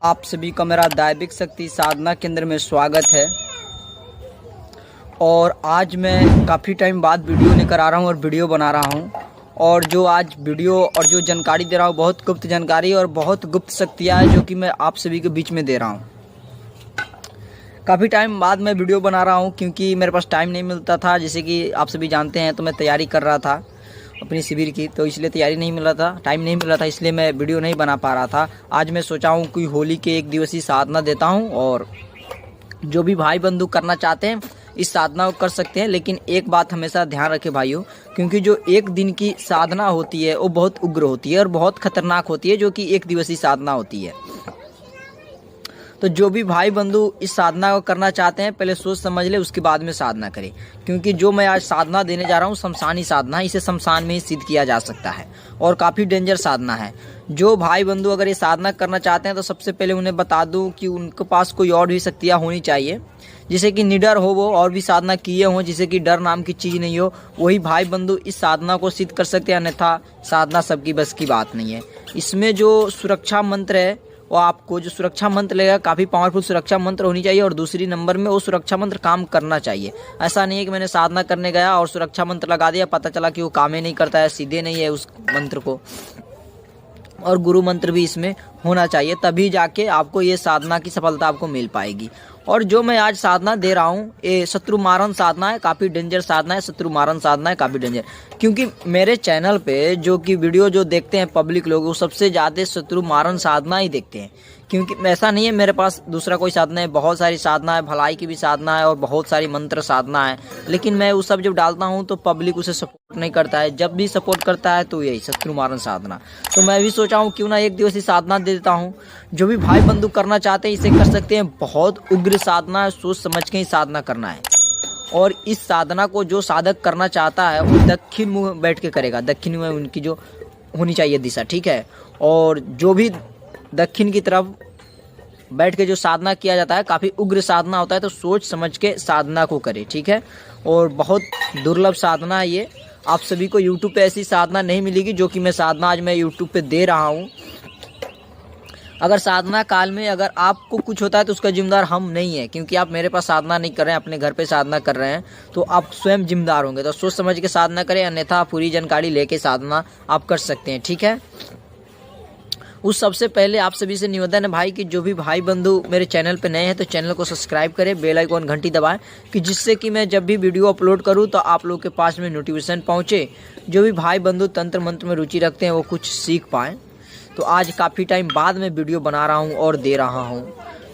आप सभी का मेरा दैविक शक्ति साधना केंद्र में स्वागत है। और आज मैं काफ़ी टाइम बाद वीडियो लेकर आ रहा हूँ और वीडियो बना रहा हूँ। और जो आज वीडियो और जो जानकारी दे रहा हूँ बहुत गुप्त जानकारी और बहुत गुप्त शक्तियाँ है जो कि मैं आप सभी के बीच में दे रहा हूँ। काफ़ी टाइम बाद मैं वीडियो बना रहा हूँ क्योंकि मेरे पास टाइम नहीं मिलता था। जैसे कि आप सभी जानते हैं तो मैं तैयारी कर रहा था अपनी शिविर की, तो इसलिए तैयारी नहीं मिल रहा था, टाइम नहीं मिल रहा था, इसलिए मैं वीडियो नहीं बना पा रहा था। आज मैं सोचा हूँ कि होली के एक दिवसीय साधना देता हूँ और जो भी भाई बंधु करना चाहते हैं इस साधना को कर सकते हैं। लेकिन एक बात हमेशा ध्यान रखें भाइयों, क्योंकि जो एक दिन की साधना होती है वो बहुत उग्र होती है और बहुत खतरनाक होती है, जो कि एक दिवसीय साधना होती है। तो जो भी भाई बंधु इस साधना को करना चाहते हैं पहले सोच समझ ले, उसके बाद में साधना करें। क्योंकि जो मैं आज साधना देने जा रहा हूँ शमशानी साधना, इसे शमशान में ही सिद्ध किया जा सकता है और काफ़ी डेंजर साधना है। जो भाई बंधु अगर ये साधना करना चाहते हैं तो सबसे पहले उन्हें बता दूं कि उनके पास कोई और भी शक्तियाँ होनी चाहिए, जिसे कि निडर हो, वो और भी साधना किए हों, जिसे कि डर नाम की चीज़ नहीं हो, वही भाई बंधु इस साधना को सिद्ध कर सकते हैं। अन्यथा साधना सबकी बस की बात नहीं है। इसमें जो सुरक्षा मंत्र है वो आपको जो सुरक्षा मंत्र लगेगा काफ़ी पावरफुल सुरक्षा मंत्र होनी चाहिए और दूसरी नंबर में वो सुरक्षा मंत्र काम करना चाहिए। ऐसा नहीं है कि मैंने साधना करने गया और सुरक्षा मंत्र लगा दिया, पता चला कि वो काम ही नहीं करता है, सीधे नहीं है उस मंत्र को। और गुरु मंत्र भी इसमें होना चाहिए, तभी जाके आपको ये साधना की सफलता आपको मिल पाएगी। और जो मैं आज साधना दे रहा हूँ ये शत्रु मारन साधना है, काफ़ी डेंजर साधना है, शत्रु मारन साधना है, काफ़ी डेंजर। क्योंकि मेरे चैनल पे जो कि वीडियो जो देखते हैं पब्लिक लोग, वो सबसे ज़्यादा शत्रु मारन साधना ही देखते हैं। क्योंकि ऐसा नहीं है मेरे पास दूसरा कोई साधना है, बहुत सारी साधना है, भलाई की भी साधना है और बहुत सारी मंत्र साधना है। लेकिन मैं वो सब जब डालता हूँ तो पब्लिक उसे सपोर्ट नहीं करता है। जब भी सपोर्ट करता है तो यही शत्रु मारन साधना। तो मैं भी सोचा हूँ क्यों ना एक दिवसीय साधना दे देता हूँ। जो भी भाई बंधु करना चाहते हैं इसे कर सकते हैं। बहुत उग्र साधना है, सोच समझ के ही साधना करना है। और इस साधना को जो साधक करना चाहता है वो दक्षिण मुँह बैठ के करेगा, दक्षिण में उनकी जो होनी चाहिए दिशा, ठीक है। और जो भी दक्षिण की तरफ बैठ के जो साधना किया जाता है काफ़ी उग्र साधना होता है, तो सोच समझ के साधना को करें, ठीक है। और बहुत दुर्लभ साधना है ये, आप सभी को यूट्यूब पे ऐसी साधना नहीं मिलेगी जो कि मैं साधना आज मैं यूट्यूब पे दे रहा हूँ। अगर साधना काल में अगर आपको कुछ होता है तो उसका जिम्मेदार हम नहीं है, क्योंकि आप मेरे पास साधना नहीं कर रहे हैं, अपने घर पे साधना कर रहे हैं, तो आप स्वयं जिम्मेदार होंगे। तो सोच समझ के साधना करें, अन्यथा पूरी जानकारी लेके साधना आप कर सकते हैं, ठीक है। उस सबसे पहले आप सभी से निवेदन है भाई कि जो भी भाई बंधु मेरे चैनल पे नए हैं तो चैनल को सब्सक्राइब करें, बेल आइकन घंटी दबाएं, कि जिससे कि मैं जब भी वीडियो अपलोड करूं तो आप लोगों के पास में नोटिफिकेशन पहुंचे। जो भी भाई बंधु तंत्र मंत्र में रुचि रखते हैं वो कुछ सीख पाएँ। तो आज काफ़ी टाइम बाद में वीडियो बना रहा हूँ और दे रहा हूँ,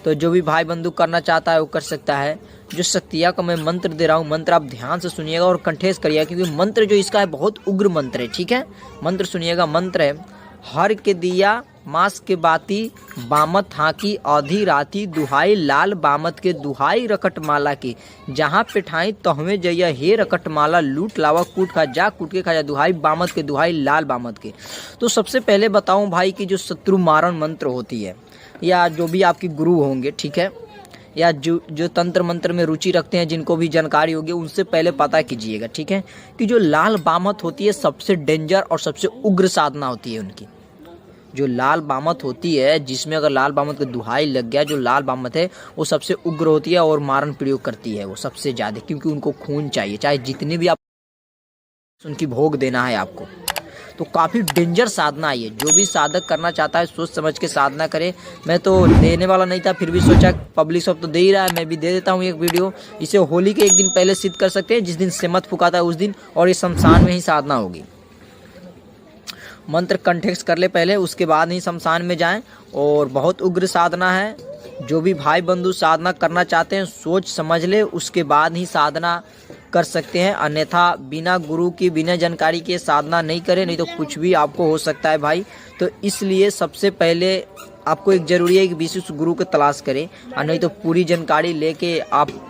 तो जो भी भाई बंधु करना चाहता है वो कर सकता है। जो शक्तियाँ का मैं मंत्र दे रहा हूँ, मंत्र आप ध्यान से सुनिएगा और कंठेश करिएगा, क्योंकि मंत्र जो इसका है बहुत उग्र मंत्र है, ठीक है। मंत्र सुनिएगा। मंत्र है हर के दिया मास के बाती बामत हाकी आधी राती दुहाई लाल बामत के दुहाई रकट माला की जहाँ पिठाई तहवे जइया हे रकट माला लूट लावा कूट खा जा कूट के खा जा दुहाई बामत के दुहाई लाल बामत के। तो सबसे पहले बताऊं भाई कि जो शत्रु मारन मंत्र होती है, या जो भी आपके गुरु होंगे, ठीक है, या जो तंत्र मंत्र में रुचि रखते हैं, जिनको भी जानकारी होगी, उनसे पहले पता कीजिएगा, ठीक है, कि जो लाल बामत होती है सबसे डेंजर और सबसे उग्र साधना होती है उनकी। जो लाल बामत होती है, जिसमें अगर लाल बामत का दुहाई लग गया, जो लाल बामत है वो सबसे उग्र होती है और मारन प्रयोग करती है वो सबसे ज़्यादा, क्योंकि उनको खून चाहिए, चाहे जितने भी आप उनकी भोग देना है आपको। तो काफ़ी डेंजर साधना है ये। जो भी साधक करना चाहता है सोच समझ के साधना करे। मैं तो देने वाला नहीं था, फिर भी सोचा पब्लिक सब तो दे ही रहा है, मैं भी दे देता हूँ एक वीडियो। इसे होली के एक दिन पहले सिद्ध कर सकते हैं, जिस दिन सेमत फुकाता है उस दिन, और ये शमशान में ही साधना होगी। मंत्र कंठस्थ कर ले पहले, उसके बाद ही शमशान में जाएं। और बहुत उग्र साधना है। जो भी भाई बंधु साधना करना चाहते हैं सोच समझ ले, उसके बाद ही साधना कर सकते हैं। अन्यथा बिना गुरु की बिना जानकारी के साधना नहीं करें, नहीं तो कुछ भी आपको हो सकता है भाई। तो इसलिए सबसे पहले आपको एक जरूरी है कि विशिष्ट गुरु को तलाश करें, और नहीं तो पूरी जानकारी लेके आप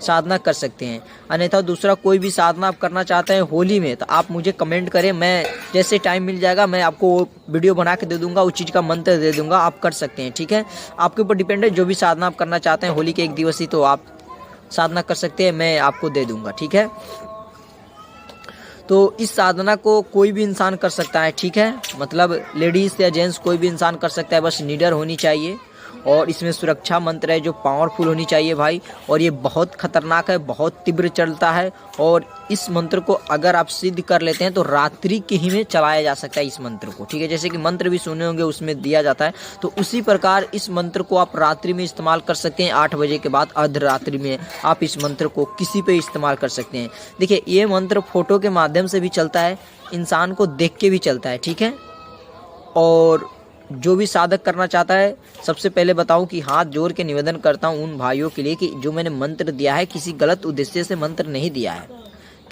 साधना कर सकते हैं। अन्यथा दूसरा कोई भी साधना आप करना चाहते हैं होली में तो आप मुझे कमेंट करें, मैं जैसे टाइम मिल जाएगा मैं आपको वीडियो बना के दे दूंगा, उस चीज़ का मंत्र दे दूंगा, आप कर सकते हैं, ठीक है। आपके ऊपर डिपेंड है, जो भी साधना आप करना चाहते हैं होली के एक दिवसीय तो आप साधना कर सकते हैं, मैं आपको दे दूंगा, ठीक है। तो इस साधना को कोई भी इंसान कर सकता है, ठीक है, मतलब लेडीज़ या जेंट्स कोई भी इंसान कर सकता है, बस निडर होनी चाहिए। और इसमें सुरक्षा मंत्र है जो पावरफुल होनी चाहिए भाई, और ये बहुत खतरनाक है, बहुत तीव्र चलता है। और इस मंत्र को अगर आप सिद्ध कर लेते हैं तो रात्रि के ही में चलाया जा सकता है इस मंत्र को, ठीक है। जैसे कि मंत्र भी सुने होंगे उसमें दिया जाता है, तो उसी प्रकार इस मंत्र को आप रात्रि में इस्तेमाल कर सकते हैं। 8 बजे के बाद अर्धरात्रि में आप इस मंत्र को किसी पे इस्तेमाल कर सकते हैं। देखिए, ये मंत्र फोटो के माध्यम से भी चलता है, इंसान को देख के भी चलता है, ठीक है। और जो भी साधक करना चाहता है, सबसे पहले बताऊं कि हाथ जोड़ के निवेदन करता हूं उन भाइयों के लिए कि जो मैंने मंत्र दिया है किसी गलत उद्देश्य से मंत्र नहीं दिया है,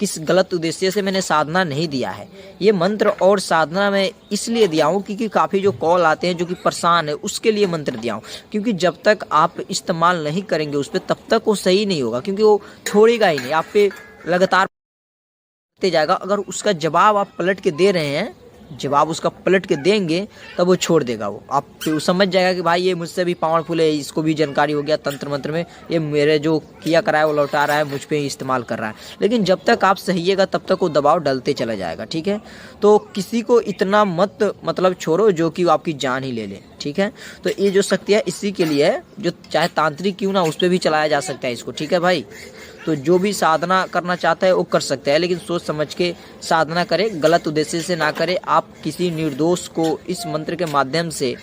किस गलत उद्देश्य से मैंने साधना नहीं दिया है। ये मंत्र और साधना मैं इसलिए दिया हूँ क्योंकि काफ़ी जो कॉल आते हैं जो कि परेशान है उसके लिए मंत्र दिया हूँ। क्योंकि जब तक आप इस्तेमाल नहीं करेंगे उस पर तब तक वो सही नहीं होगा, क्योंकि वो छोड़ेगा ही नहीं, आप पे लगातार जाएगा। अगर उसका जवाब आप पलट के दे रहे हैं, जवाब उसका पलट के देंगे, तब वो छोड़ देगा। वो आप समझ जाएगा कि भाई ये मुझसे भी पावरफुल है, इसको भी जानकारी हो गया तंत्र मंत्र में, ये मेरे जो किया करा है वो लौटा रहा है, मुझ पे इस्तेमाल कर रहा है। लेकिन जब तक आप सहिएगा तब तक वो दबाव डलते चला जाएगा, ठीक है। तो किसी को इतना मत मतलब छोड़ो जो कि आपकी जान ही ले ले, ठीक है। तो ये जो शक्ति है इसी के लिए है, जो चाहे तांत्रिक क्यों ना उस पर भी चलाया जा सकता है इसको, ठीक है भाई। तो जो भी साधना करना चाहता है वो कर सकता है, लेकिन सोच समझ के साधना करे, गलत उद्देश्य से ना करे। आप किसी निर्दोष को इस मंत्र के माध्यम से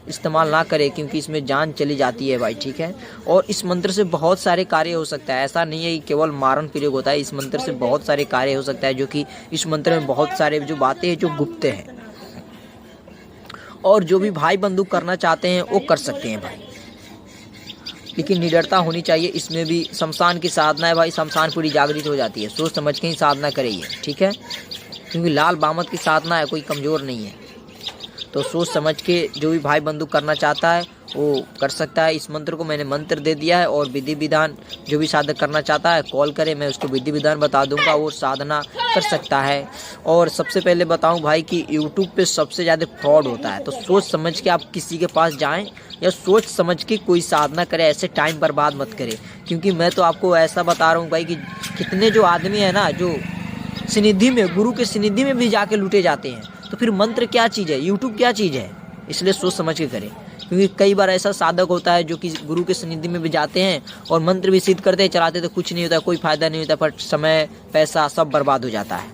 इस्तेमाल ना करें, क्योंकि इसमें जान चली जाती है भाई, ठीक है। और इस मंत्र से बहुत सारे कार्य हो सकता है, ऐसा नहीं है कि केवल मारण प्रयोग होता है। इस मंत्र से बहुत सारे कार्य हो सकता है, जो कि इस मंत्र में बहुत सारे जो बातें हैं जो गुप्त हैं। और जो भी भाई बंधु करना चाहते हैं वो कर सकते हैं भाई, लेकिन निडरता होनी चाहिए। इसमें भी शमशान की साधना है भाई, शमशान पूरी जागृत हो जाती है। सोच समझ के ही साधना करिए, ठीक है, क्योंकि लाल बामत की साधना है, कोई कमज़ोर नहीं है। तो सोच समझ के जो भी भाई बंधु करना चाहता है वो कर सकता है। इस मंत्र को मैंने मंत्र दे दिया है, और विधि विधान जो भी साधक करना चाहता है कॉल करे, मैं उसको विधि विधान बता दूंगा, वो साधना कर सकता है। और सबसे पहले बताऊं भाई कि यूट्यूब पे सबसे ज़्यादा फ्रॉड होता है, तो सोच समझ के आप किसी के पास जाएं या सोच समझ के कोई साधना करे, ऐसे टाइम बर्बाद मत करें। क्योंकि मैं तो आपको ऐसा बता रहा हूँ भाई कि कितने जो आदमी है ना, जो सनिधि में, गुरु के सनिधि में भी जाके लूटे जाते हैं। तो फिर मंत्र क्या चीज़ है, यूट्यूब क्या चीज़ है, इसलिए सोच समझ के करें। क्योंकि कई बार ऐसा साधक होता है जो कि गुरु के सनिधि में भी जाते हैं और मंत्र भी सिद्ध करते हैं, चलाते तो कुछ नहीं होता, कोई फ़ायदा नहीं होता, पर समय पैसा सब बर्बाद हो जाता है।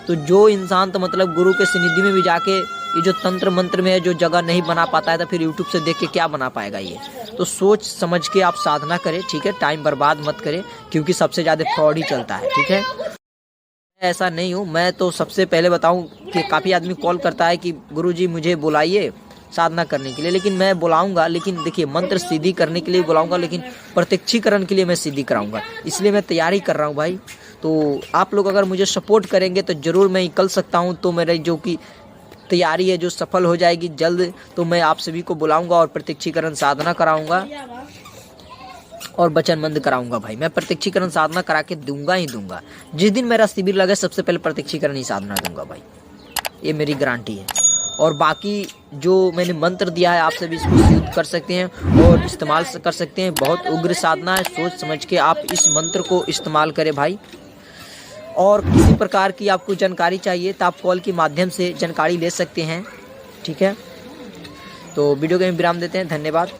तो जो इंसान तो मतलब गुरु के सनिधि में भी जाके ये जो तंत्र मंत्र में है जो जगह नहीं बना पाता है, तो फिर यूट्यूब से देख के क्या बना पाएगा ये। तो सोच समझ के आप साधना करें, ठीक है, टाइम बर्बाद मत करें, क्योंकि सबसे ज़्यादा फ्रॉड ही चलता है, ठीक है। ऐसा नहीं हूँ मैं, तो सबसे पहले बताऊँ कि काफ़ी आदमी कॉल करता है कि गुरुजी मुझे बुलाइए साधना करने के लिए, लेकिन मैं बुलाऊंगा, लेकिन देखिए मंत्र सिद्धि करने के लिए बुलाऊंगा, लेकिन प्रत्यक्षीकरण के लिए मैं सिद्धि कराऊंगा, इसलिए मैं तैयारी कर रहा हूँ भाई। तो आप लोग अगर मुझे सपोर्ट करेंगे तो ज़रूर मैं निकल सकता हूँ। तो मेरी जो कि तैयारी है जो सफल हो जाएगी जल्द, तो मैं आप सभी को बुलाऊंगा और प्रत्यक्षीकरण साधना कराऊंगा और वचनबंद कराऊंगा भाई। मैं प्रत्यक्षीकरण साधना करा के दूंगा ही दूंगा। जिस दिन मेरा शिविर लगे सबसे पहले प्रत्यक्षीकरण ही साधना दूंगा भाई, ये मेरी गारंटी है। और बाकी जो मैंने मंत्र दिया है आप सभी इसको सिद्ध कर सकते हैं और इस्तेमाल कर सकते हैं। बहुत उग्र साधना है, सोच समझ के आप इस मंत्र को इस्तेमाल करें भाई। और किसी प्रकार की आपको जानकारी चाहिए तो आप कॉल के माध्यम से जानकारी ले सकते हैं, ठीक है। तो वीडियो को विराम देते हैं, धन्यवाद।